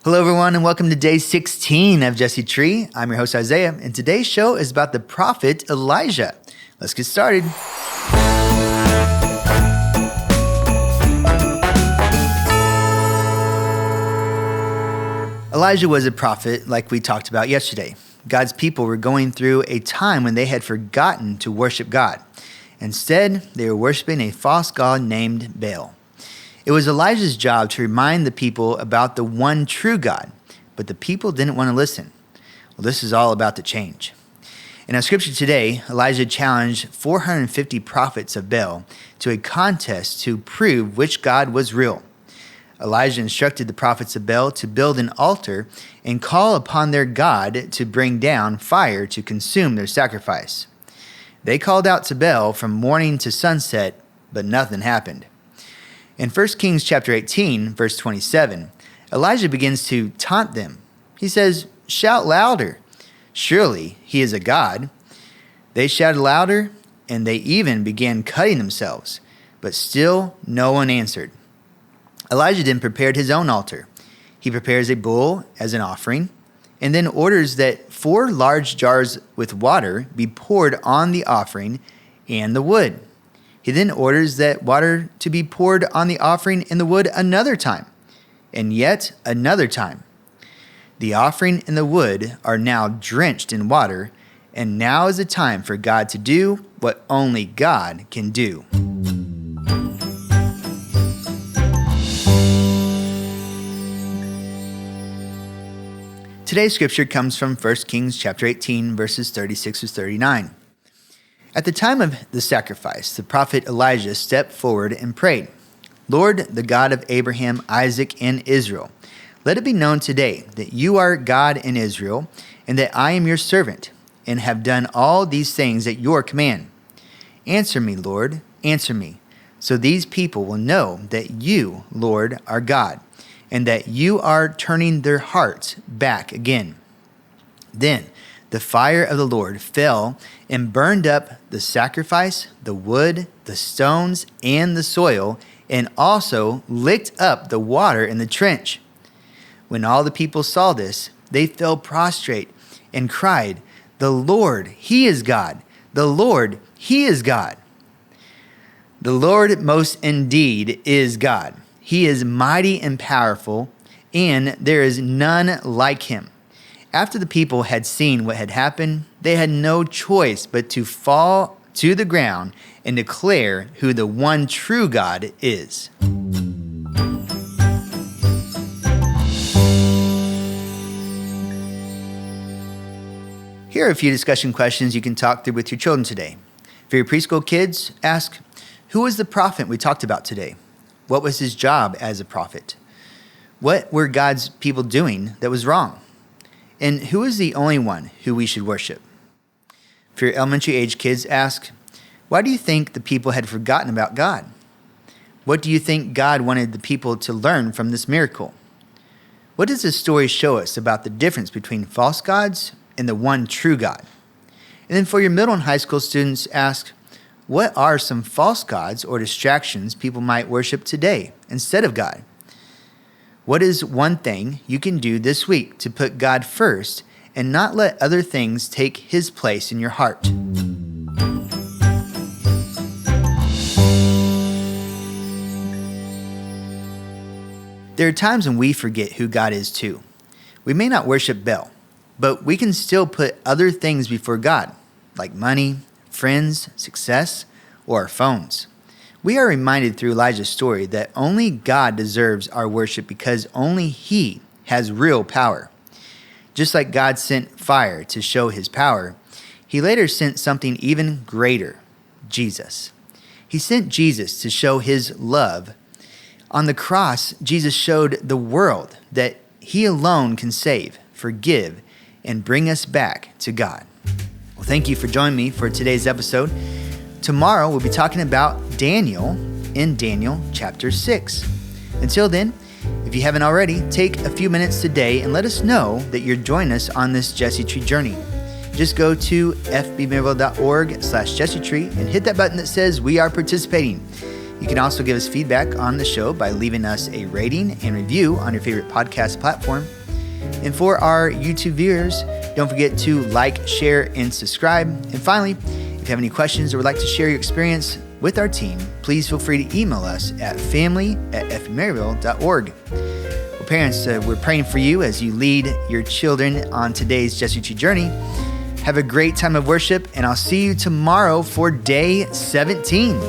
Hello, everyone, and welcome to day 16 of Jesse Tree. I'm your host, Isaiah, and today's show is about the prophet Elijah. Let's get started. Elijah was a prophet like we talked about yesterday. God's people were going through a time when they had forgotten to worship God. Instead, they were worshiping a false god named Baal. It was Elijah's job to remind the people about the one true God, but the people didn't want to listen. Well, this is all about to change. In our scripture today, Elijah challenged 450 prophets of Baal to a contest to prove which God was real. Elijah instructed the prophets of Baal to build an altar and call upon their God to bring down fire to consume their sacrifice. They called out to Baal from morning to sunset, but nothing happened. In 1 Kings chapter 18, verse 27, Elijah begins to taunt them. He says, "Shout louder. Surely he is a god." They shouted louder, and they even began cutting themselves, but still no one answered. Elijah then prepared his own altar. He prepares a bull as an offering, and then orders that 4 large jars with water be poured on the offering and the wood. He then orders that water to be poured on the offering and the wood another time, and yet another time. The offering and the wood are now drenched in water, and now is the time for God to do what only God can do. Today's scripture comes from 1 Kings chapter 18, verses 36 to 39. At the time of the sacrifice, the prophet Elijah stepped forward and prayed, "Lord, the God of Abraham, Isaac, and Israel, let it be known today that you are God in Israel, and that I am your servant, and have done all these things at your command. Answer me, Lord, answer me, so these people will know that you, Lord, are God, and that you are turning their hearts back again." Then the fire of the Lord fell and burned up the sacrifice, the wood, the stones, and the soil, and also licked up the water in the trench. When all the people saw this, they fell prostrate and cried, "The Lord, He is God! The Lord, He is God!" The Lord most indeed is God. He is mighty and powerful, and there is none like Him. After the people had seen what had happened, they had no choice but to fall to the ground and declare who the one true God is. Here are a few discussion questions you can talk through with your children today. For your preschool kids, ask, who was the prophet we talked about today? What was his job as a prophet? What were God's people doing that was wrong? And who is the only one who we should worship? For your elementary age kids, ask, why do you think the people had forgotten about God? What do you think God wanted the people to learn from this miracle? What does this story show us about the difference between false gods and the one true God? And then for your middle and high school students, ask, what are some false gods or distractions people might worship today instead of God? What is one thing you can do this week to put God first and not let other things take His place in your heart? There are times when we forget who God is too. We may not worship Baal, but we can still put other things before God, like money, friends, success, or our phones. We are reminded through Elijah's story that only God deserves our worship because only He has real power. Just like God sent fire to show His power, He later sent something even greater, Jesus. He sent Jesus to show His love. On the cross, Jesus showed the world that He alone can save, forgive, and bring us back to God. Well, thank you for joining me for today's episode. Tomorrow, we'll be talking about Daniel in Daniel chapter 6. Until then, if you haven't already, take a few minutes today and let us know that you're joining us on this Jesse Tree journey. Just go to fbmaryville.org/jessetree and hit that button that says we are participating. You can also give us feedback on the show by leaving us a rating and review on your favorite podcast platform. And for our YouTube viewers, don't forget to like, share, and subscribe. And finally, if you have any questions or would like to share your experience with our team, please feel free to email us at family@fmaryville.org. Well, parents, we're praying for you as you lead your children on today's Jesse Tree journey. Have a great time of worship, and I'll see you tomorrow for day 17.